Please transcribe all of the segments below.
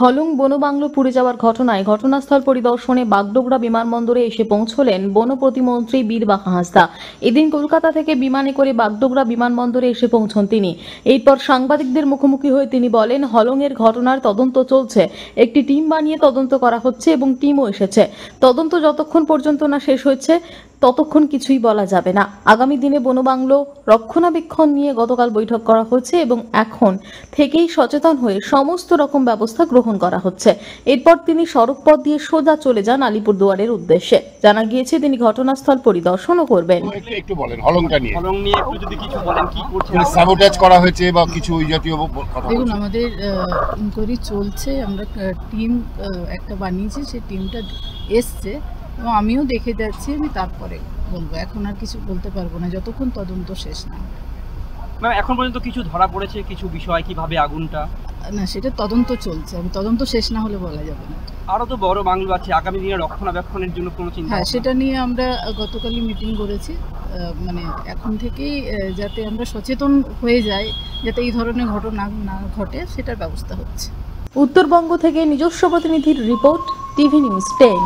হলং বনবাংলো পুড়ে যাওয়ার ঘটনায় ঘটনাস্থল পরিদর্শনে বাগডোগরা বিমানবন্দরে এসে পৌঁছলেন বন প্রতিমন্ত্রী বীরবাহা হাঁসদা। এদিন কলকাতা থেকে বিমানে করে বাগডোগরা বিমানবন্দরে এসে পৌঁছন তিনি। এরপর সাংবাদিকদের মুখোমুখি হয়ে তিনি বলেন, হলংয়ের ঘটনার তদন্ত চলছে, একটি টিম বানিয়ে তদন্ত করা হচ্ছে এবং টিমও এসেছে। তদন্ত যতক্ষণ পর্যন্ত না শেষ হচ্ছে ততক্ষণ কিছুই বলা যাবে না। আগামী দিনে বনবাংলো রক্ষণাবেক্ষণ নিয়ে গতকাল বৈঠক করা হয়েছে এবং এখন থেকেই সচেতন হয়ে সমস্ত রকম ব্যবস্থা গ্রহণ করা হচ্ছে। এরপর তিনি সড়ক পথ দিয়ে সোজা চলে যান আলিপুরদুয়ারের উদ্দেশ্যে। জানা গিয়েছে তিনি ঘটনাস্থল পরিদর্শনও করবেন। একটু বলেন হলংটা নিয়ে। হলং নিয়ে একটু যদি কিছু বলেন, কি করছেন? সাবোটাজ করা হয়েছে বা কিছু ওই জাতীয় কথা? দেখুন, আমাদের ইনকোয়ারি চলছে, আমরা টিম একটা বানিয়েছি, সেই টিমটা এসছে এবং আমিও দেখে যাচ্ছি। আমি তারপরে বলবো, এখন আর কিছু বলতে পারবো না যতক্ষণ তদন্ত শেষ না হবে। ম্যাম, এখন পর্যন্ত কিছু ধরা পড়েছে, কিছু বিষয় কিভাবে আগুনটা? না, সেটা তদন্ত চলছে, আমি তদন্ত শেষ না হলে বলা যাবে না। আরও তো বড় বাংলো আছে, আগামী দিনে রক্ষণাবেক্ষণের জন্য কোনো চিন্তা? হ্যাঁ, সেটা নিয়ে আমরা গতকালই মিটিং করেছি। মানে এখন থেকেই যাতে আমরা সচেতন হয়ে যাই, যাতে এই ধরনের ঘটনা না ঘটে, সেটার ব্যবস্থা হচ্ছে। উত্তরবঙ্গ থেকে নিজস্ব প্রতিনিধির রিপোর্ট, টিভি নিউজ 10।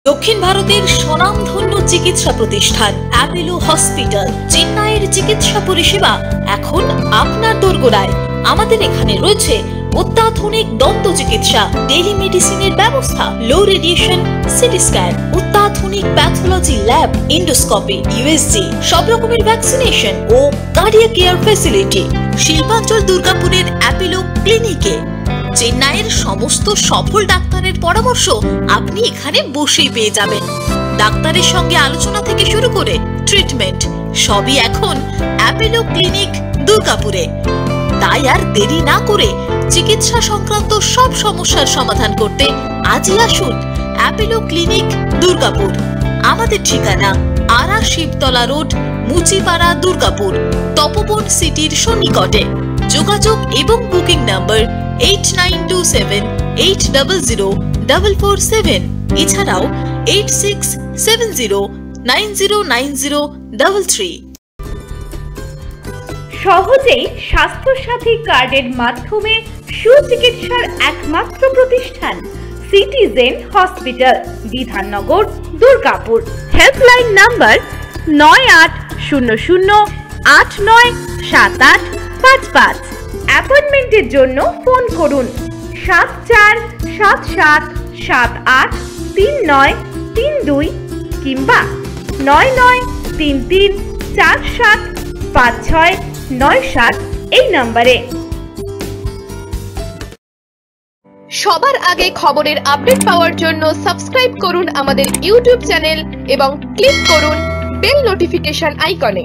দক্ষিণ ভারতের স্বনামধন্য চিকিৎসা প্রতিষ্ঠান অ্যাপোলো হসপিটাল, চেন্নাইয়ের চিকিৎসা পরিষেবা এখন আপনার দোরগোড়ায়। আমাদের এখানে রয়েছে অত্যাধুনিক দন্ত চিকিৎসা, টেলিমেডিসিনের ব্যবস্থা, লো রেডিয়েশন সিটি স্ক্যান, অত্যাধুনিক প্যাথোলজি ল্যাব, ইন্ডোস্কোপি, ইউএসজি, সব রকমের ভ্যাকসিনেশন ও কার্ডিয়াক কেয়ার ফ্যাসিলিটি। শিল্পাঞ্চল দুর্গাপুরের অ্যাপোলো ক্লিনিকে চেন্নাইয়ের সমস্ত সফল ডাক্তারের পরামর্শ আপনি এখানে বসেই পেয়ে যাবেন। ডাক্তারের সঙ্গে আলোচনা থেকে শুরু করে ট্রিটমেন্ট সবই এখন অ্যাপোলো ক্লিনিক দুর্গাপুরে। তাই আর দেরি না করে চিকিৎসা সংক্রান্ত সব সমস্যার সমাধান করতে আজই আসুন অ্যাপোলো ক্লিনিক দুর্গাপুর। আমাদের ঠিকানা আরা শিবতলা রোড, মুচিপাড়া, দুর্গাপুর, তপোবন সিটির সন্নিকটে। যোগাযোগ এবং বুকিং নাম্বার 8927800447, এছাড়াও 8670909033। সহজেই স্বাস্থ্যসাথী কার্ডের মাধ্যমে সুচিকিৎসার একমাত্র প্রতিষ্ঠান citizen hospital, Bidhannagar, Durgapur. Helpline number 9800897855। অ্যাপয়েন্টমেন্টের জন্য ফোন করুন 7477783932 কিংবা 9933475697 এই নম্বরে। সবার আগে খবরের আপডেট পাওয়ার জন্য সাবস্ক্রাইব করুন আমাদের ইউটিউব চ্যানেল এবং ক্লিক করুন বেল নোটিফিকেশন আইকনে।